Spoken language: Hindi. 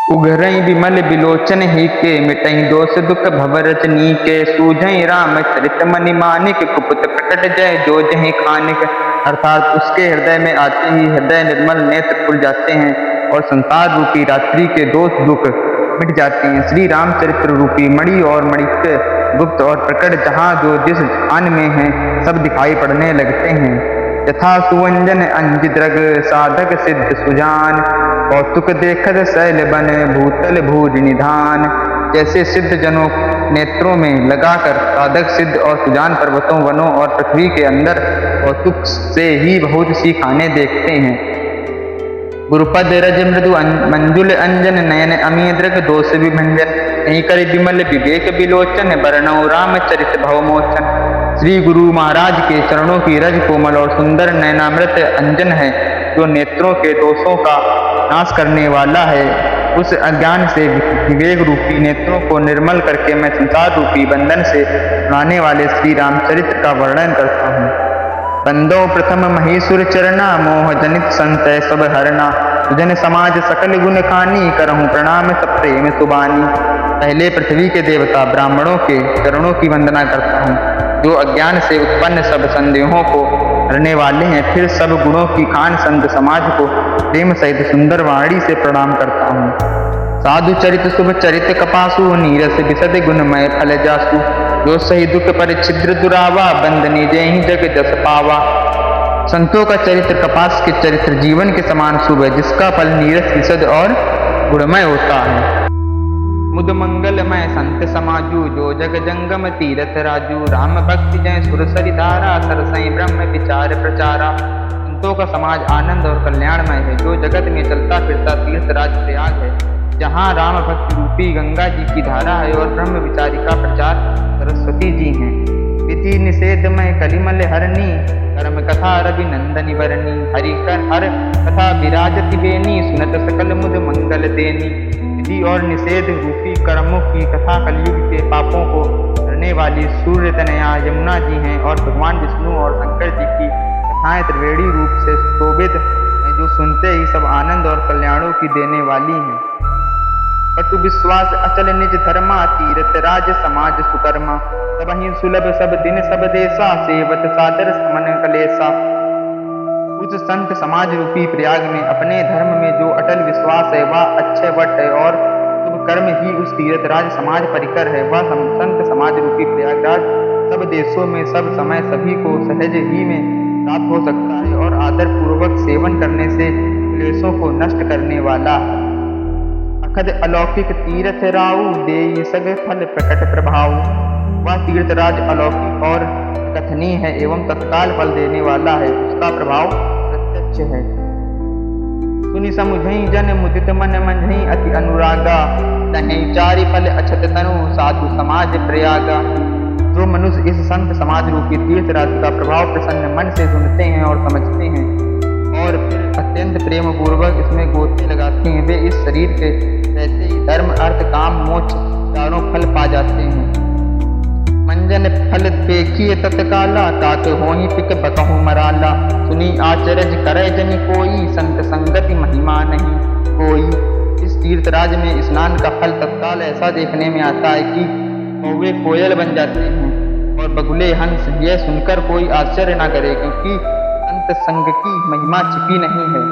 उघरई विमल बिलोचन ही के मिटई दोष दुख भवरचनी के सूझई राम चरित मनि मानिक कुपुत प्रकट जय जो जहि खानिक। अर्थात उसके हृदय में आते ही हृदय निर्मल नेत्र खुल जाते हैं और संसार रूपी रात्रि के दोष दुख मिट जाते हैं। श्री रामचरित्र रूपी मणि और मणिक गुप्त और प्रकट जहाँ जो जिस स्थान में है सब दिखाई पड़ने लगते हैं। यथा सुवंजन अंजद्रग साधक सिद्ध सुजान कौतुक देखत शैल बन भूतल भूज निधान। जैसे सिद्ध जनों नेत्रों में लगाकर साधक सिद्ध और सुजान पर्वतों वनों और पृथ्वी के अंदर कौतुक से ही बहुत सी खाने देखते हैं। गुरुपद रज मृदु मंजुल अंजन नयन अमीद्रग दोष विभंजन नहीं कर विमल विवेक विलोचन बरनौ रामचरित भवमोचन। श्री गुरु महाराज के चरणों की रज कोमल और सुंदर नयनामृत अंजन है जो नेत्रों के दोषों का नाश करने वाला है। उस अज्ञान से विवेक रूपी नेत्रों को निर्मल करके मैं संसार रूपी बंधन से छुड़ाने वाले श्री रामचरित्र का वर्णन करता हूँ। बंदो प्रथम महीसुर चरना मोह जनित संतय सब हरना सुजन समाज सकल गुण खानी करहूँ प्रणाम सब प्रेम सुबानी। पहले पृथ्वी के देवता ब्राह्मणों के चरणों की वंदना करता हूँ जो अज्ञान से उत्पन्न सब संदेहों को हरने वाले हैं। फिर सब गुणों की खान संत समाज को प्रेम सहित सुंदर वाणी से प्रणाम करता हूँ। साधु चरित शुभ चरित कपासु नीरस विशद गुणमय फल जासु जो सही दुख पर छिद्र दुरावा बंदनी जय ही जग जस पावा। संतों का चरित्र कपास के चरित्र जीवन के समान शुभ है जिसका फल नीरस विशद और गुणमय होता है। मुद मंगलमय संत समाजू जो जग जंगम तीरथ राजू राम भक्ति जय सुर सरिधारा सरसई ब्रह्म विचार प्रचारा। संतों का समाज आनंद और कल्याणमय है जो जगत में चलता फिरता तीर्थ राज प्रयाग है जहाँ राम भक्ति रूपी गंगा जी की धारा है और ब्रह्म विचारिका प्रचार सरस्वती जी हैं। विधि निषेधमय कलिमल हरणी कर्म कथा रवि नंदनी वरणी हरि कर हर कथा विराजति बेनी सुनत सकल मुद मंगल देनी। विधि और निषेध रूपी कर्मों की कथा कलयुग के पापों को करने वाली सूर्य तनया यमुना जी हैं और भगवान विष्णु और शंकर जी की कथाएं त्रिवेणी रूप से शोभित हैं जो सुनते ही सब आनंद और कल्याणों की देने वाली हैं। पटु विश्वास अचल निज धर्मा तीरथ राज समाज सुकर्मा सबहि सुलभ सब दिन सब देसा सेवत सादर समन कलेसा। उस संत समाज रूपी प्रयाग में अपने धर्म में जो अटल विश्वास है वह अच्छे वट है और शुभ कर्म ही उस तीर्थराज समाज परिकर है। वह संत समाज रूपी प्रयागराज सब देशों में सब समय सभी को सहज ही में प्राप्त हो सकता है और आदर पूर्वक सेवन करने से क्लेशों को नष्ट करने वाला है। अखद अलौकिक तीर्थ राउ देई सग फल प्रकट प्रभाव। वह तीर्थराज अलौकिक और कथनीय है एवं तत्काल फल देने वाला है उसका प्रभाव प्रत्यक्ष है। सुनि समुझई जन मुदित मन मंझई अति अनुरागा तहै चारि फल अछत तनु साधु समाज प्रयागा। जो मनुष्य इस संत समाज रूपी तीर्थराज का प्रभाव प्रसन्न मन से सुनते हैं और समझते हैं और फिर अत्यंत प्रेम पूर्वक इसमें गोते लगाते हैं वे इस शरीर के रहते ही धर्म अर्थ काम मोक्ष चारों फल पा जाते हैं। मंजन फल देखिए तत्काला तात होहि पिक बकहु मराला सुनी आचरज करे जनि कोई संत संगति महिमा नहीं कोई। इस तीर्थराज में स्नान का फल तत्काल ऐसा देखने में आता है कि कौवे कोयल बन जाते हैं और बगुले हंस। यह सुनकर कोई आश्चर्य न करे क्योंकि संत संग की महिमा छिपी नहीं है।